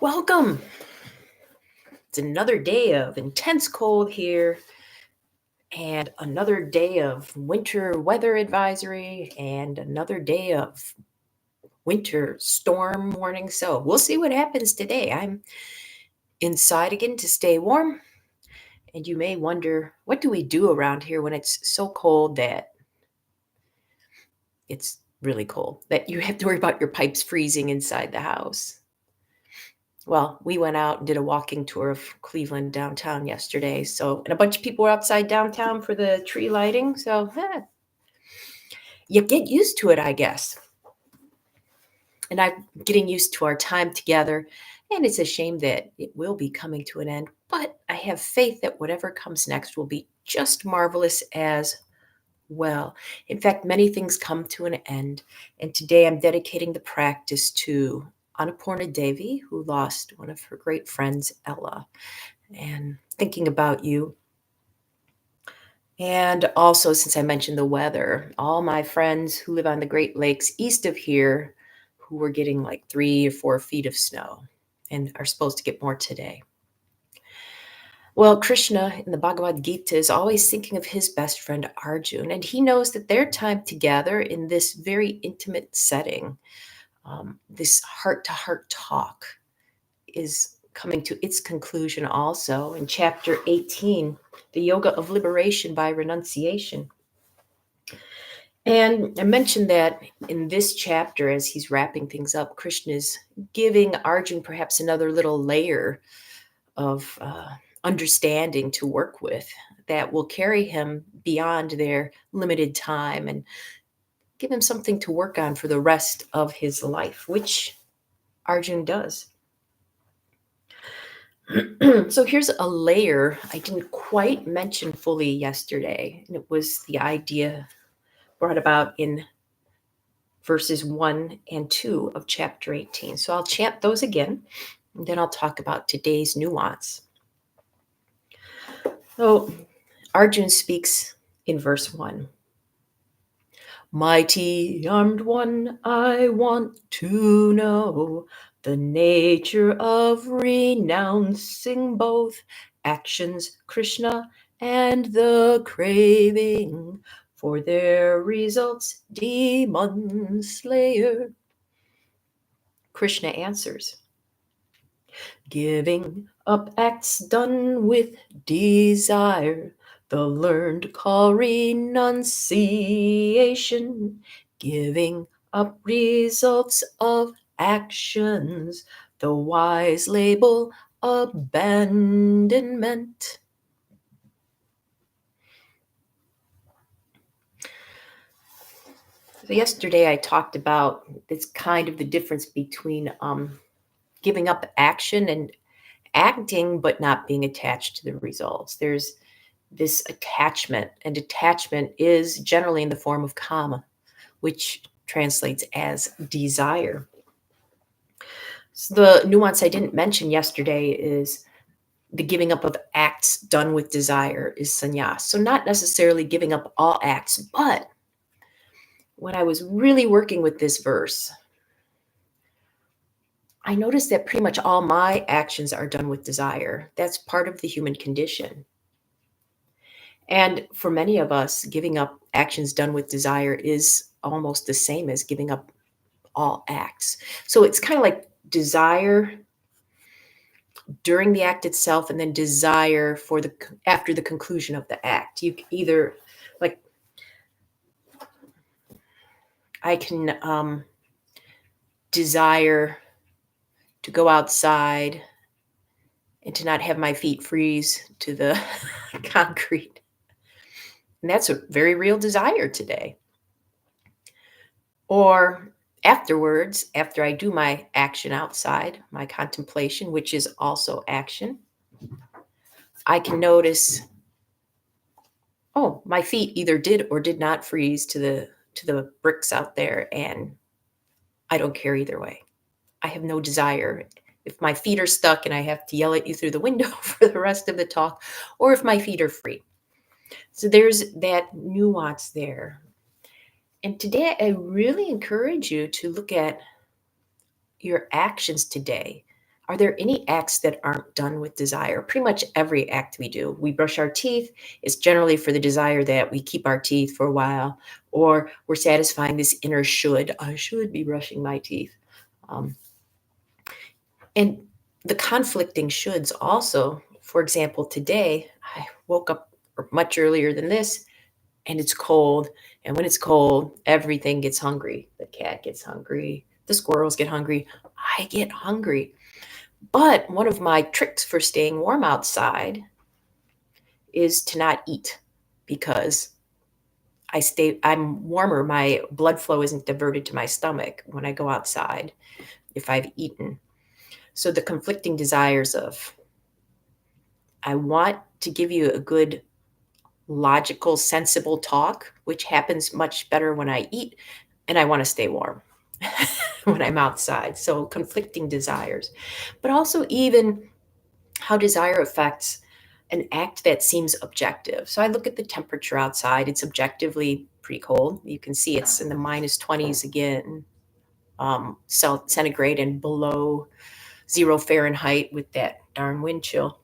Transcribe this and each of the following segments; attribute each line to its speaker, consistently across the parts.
Speaker 1: Welcome. It's another day of intense cold here and another day of winter weather advisory and another day of winter storm warning. So we'll see what happens today. I'm inside again to stay warm. And you may wonder, what do we do around here when it's so cold that it's really cold, that you have to worry about your pipes freezing inside the house? Well, we went out and did a walking tour of Cleveland downtown yesterday. And a bunch of people were outside downtown for the tree lighting. You get used to it, I guess. And I'm getting used to our time together. And it's a shame that it will be coming to an end. But I have faith that whatever comes next will be just marvelous as well. In fact, many things come to an end. And today I'm dedicating the practice to Annapurna Devi, who lost one of her great friends, Ella, and thinking about you. And also, since I mentioned the weather, all my friends who live on the Great Lakes east of here who were getting like 3 or 4 feet of snow and are supposed to get more today. Well, Krishna in the Bhagavad Gita is always thinking of his best friend Arjun, and he knows that their time together in this very intimate setting, this heart-to-heart talk, is coming to its conclusion also in chapter 18, the Yoga of Liberation by Renunciation. And I mentioned that in this chapter, as he's wrapping things up, Krishna is giving Arjun perhaps another little layer of understanding to work with that will carry him beyond their limited time and give him something to work on for the rest of his life, which Arjun does. So here's a layer I didn't quite mention fully yesterday, and it was the idea brought about in verses 1 and 2 of chapter 18. So I'll chant those again, and then I'll talk about today's nuance. So Arjun speaks in verse 1. Mighty armed one, I want to know the nature of renouncing both actions, Krishna, and the craving for their results, demon slayer. Krishna answers, giving up acts done with desire, the learned call renunciation, giving up results of actions, the wise label abandonment. So yesterday I talked about this kind of the difference between giving up action and acting but not being attached to the results. There's this attachment, and attachment is generally in the form of kama, which translates as desire. So the nuance I didn't mention yesterday is the giving up of acts done with desire is sannyas. So not necessarily giving up all acts, but when I was really working with this verse, I noticed that pretty much all my actions are done with desire. That's part of the human condition. And for many of us, giving up actions done with desire is almost the same as giving up all acts. So it's kind of like desire during the act itself and then desire for the after the conclusion of the act. You either, like, I can desire to go outside and to not have my feet freeze to the concrete. And that's a very real desire today. Or afterwards, after I do my action outside, my contemplation, which is also action, I can notice, oh, my feet either did or did not freeze to the bricks out there, and I don't care either way. I have no desire. If my feet are stuck and I have to yell at you through the window for the rest of the talk, or if my feet are free. So there's that nuance there. And today I really encourage you to look at your actions today. are there any acts that aren't done with desire? Pretty much every act we do. We brush our teeth, it's generally for the desire that we keep our teeth for a while, or we're satisfying this inner should. I should be brushing my teeth. Um, and the conflicting shoulds also, for example, today I woke up much earlier than this and it's cold. And when it's cold, everything gets hungry. The cat gets hungry. The squirrels get hungry. I get hungry. But one of my tricks for staying warm outside is to not eat because I'm warmer. My blood flow isn't diverted to my stomach when I go outside if I've eaten. So the conflicting desires of, I want to give you a good, logical, sensible talk, which happens much better when I eat, and I want to stay warm when I'm outside. So conflicting desires, but also even how desire affects an act that seems objective. So I look at the temperature outside. It's objectively pretty cold. You can see it's in the minus 20s again, centigrade, and below 0 Fahrenheit with that darn wind chill.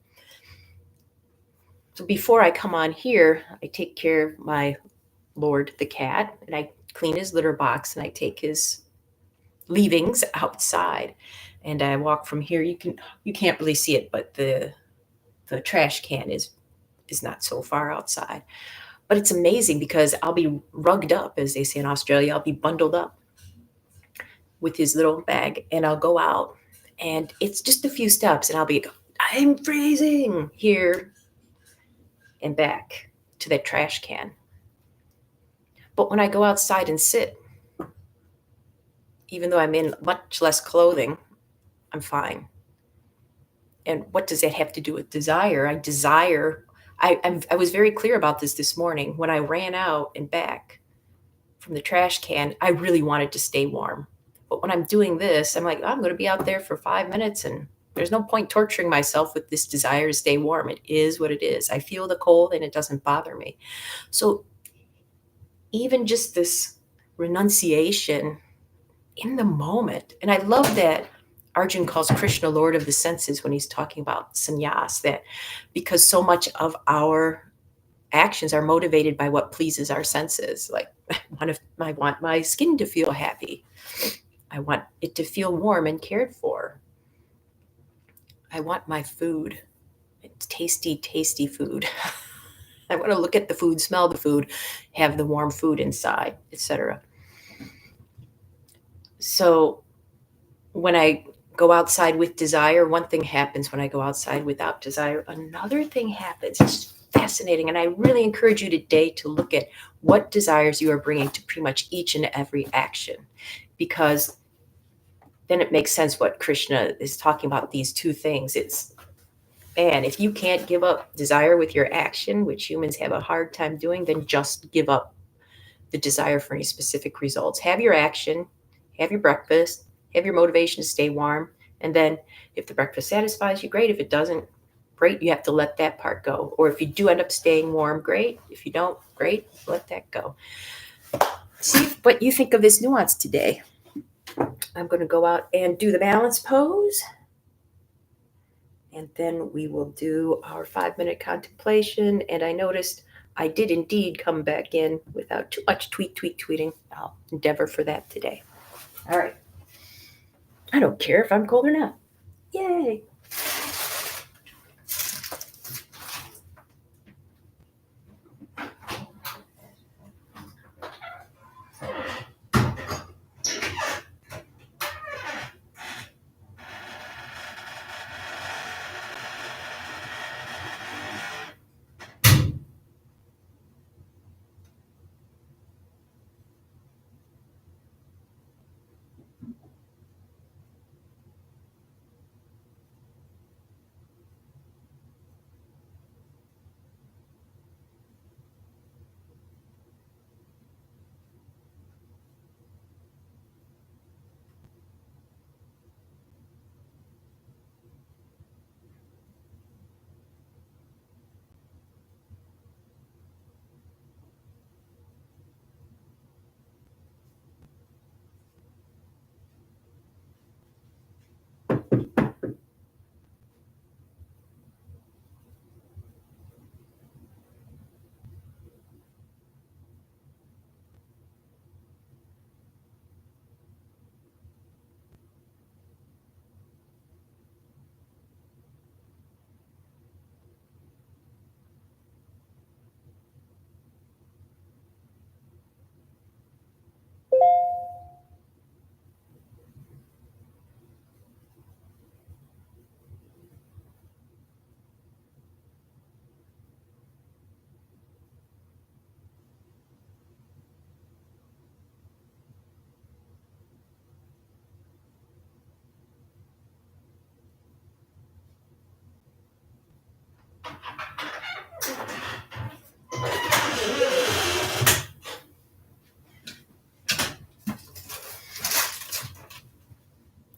Speaker 1: So before I come on here, I take care of my Lord, the cat, and I clean his litter box and I take his leavings outside. And I walk from here. You can't really see it, but the trash can is not so far outside. But it's amazing because I'll be rugged up, as they say in Australia. I'll be bundled up with his little bag, and I'll go out, and it's just a few steps, and I'm freezing here and back to that trash can. But when I go outside and sit, even though I'm in much less clothing, I'm fine. And what does that have to do with desire? I was very clear about this morning. When I ran out and back from the trash can, I really wanted to stay warm. But when I'm doing this, I'm like, I'm going to be out there for 5 minutes and there's no point torturing myself with this desire to stay warm. It is what it is. I feel the cold and it doesn't bother me. So even just this renunciation in the moment, and I love that Arjun calls Krishna Lord of the senses when he's talking about sannyas, that because so much of our actions are motivated by what pleases our senses. Like I want my skin to feel happy. I want it to feel warm and cared for. I want my food. It's tasty, tasty food. I want to look at the food, smell the food, have the warm food inside, etc. So when I go outside with desire, one thing happens. When I go outside without desire, another thing happens. It's fascinating. And I really encourage you today to look at what desires you are bringing to pretty much each and every action, because then it makes sense what Krishna is talking about, these two things. Man, if you can't give up desire with your action, which humans have a hard time doing, then just give up the desire for any specific results. Have your action, have your breakfast, have your motivation to stay warm. And then if the breakfast satisfies you, great. If it doesn't, great. You have to let that part go. Or if you do end up staying warm, great. If you don't, great. Let that go. See what you think of this nuance today. I'm going to go out and do the balance pose. And then we will do our 5-minute contemplation. And I noticed I did indeed come back in without too much tweeting. I'll endeavor for that today. All right. I don't care if I'm cold or not. Yay.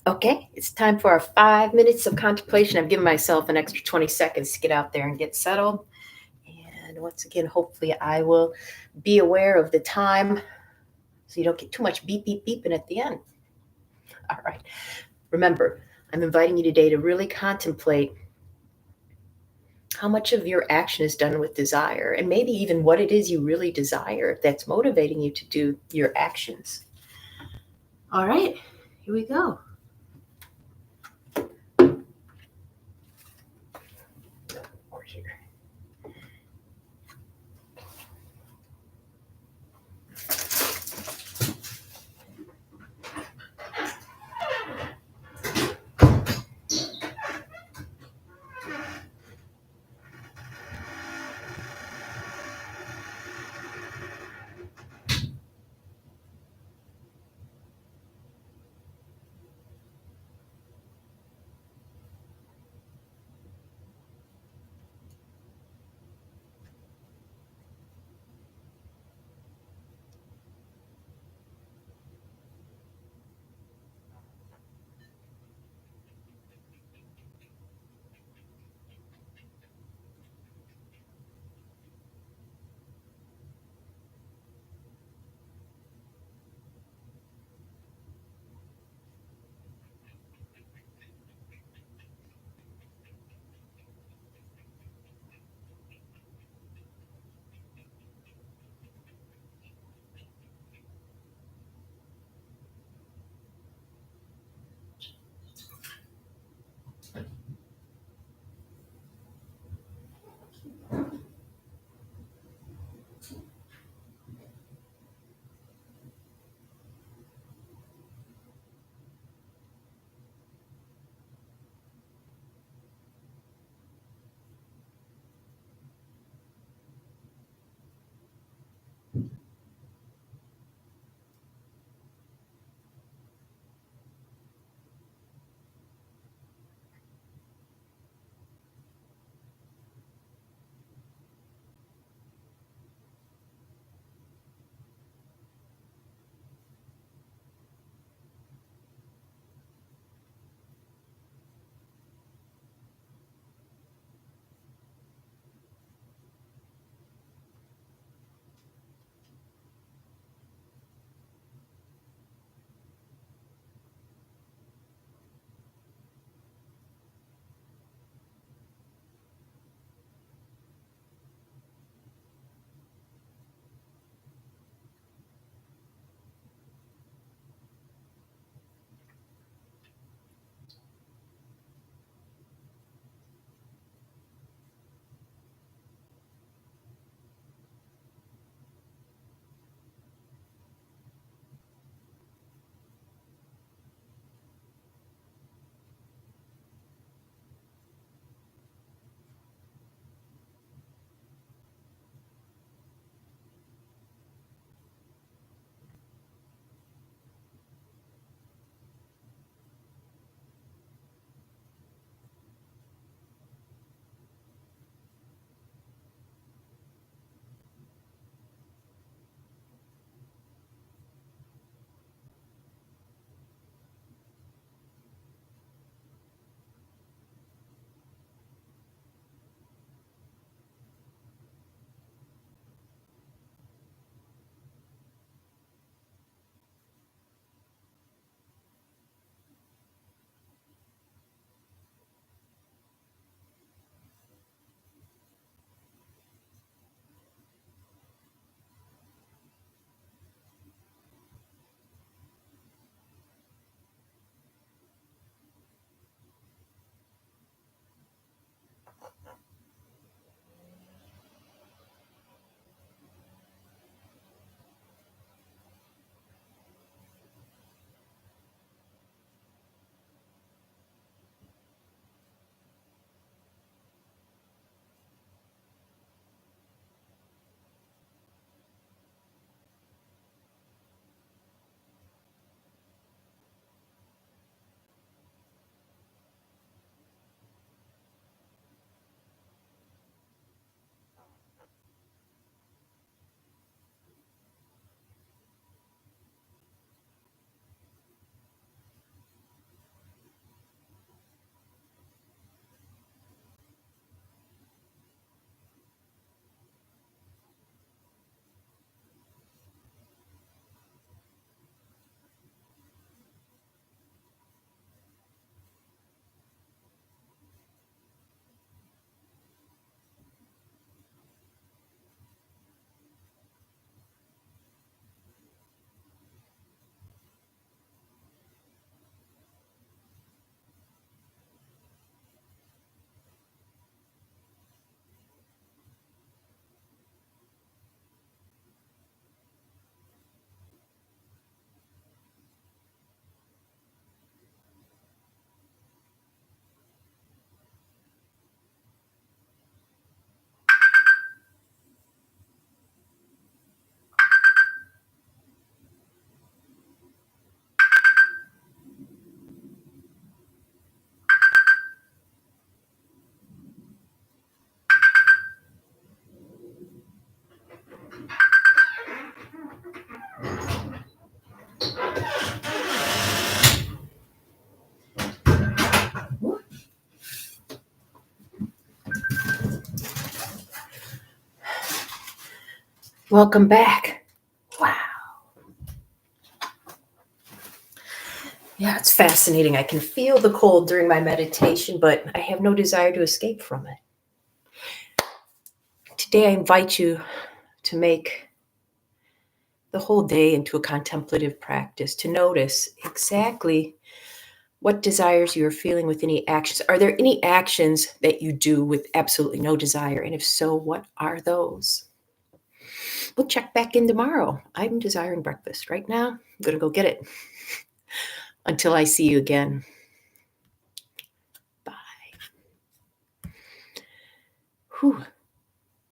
Speaker 1: Okay, it's time for our 5 minutes of contemplation. I've given myself an extra 20 seconds to get out there and get settled. And once again, hopefully, I will be aware of the time so you don't get too much beep, beep, beeping at the end. All right. Remember, I'm inviting you today to really contemplate how much of your action is done with desire, and maybe even what it is you really desire that's motivating you to do your actions. All right, here we go. Over here. Welcome back. Wow. Yeah, it's fascinating. I can feel the cold during my meditation, but I have no desire to escape from it. Today, I invite you to make the whole day into a contemplative practice, to notice exactly what desires you are feeling with any actions. Are there any actions that you do with absolutely no desire? And if so, what are those? We'll check back in tomorrow. I'm desiring breakfast right now. I'm going to go get it. Until I see you again. Bye. Whew.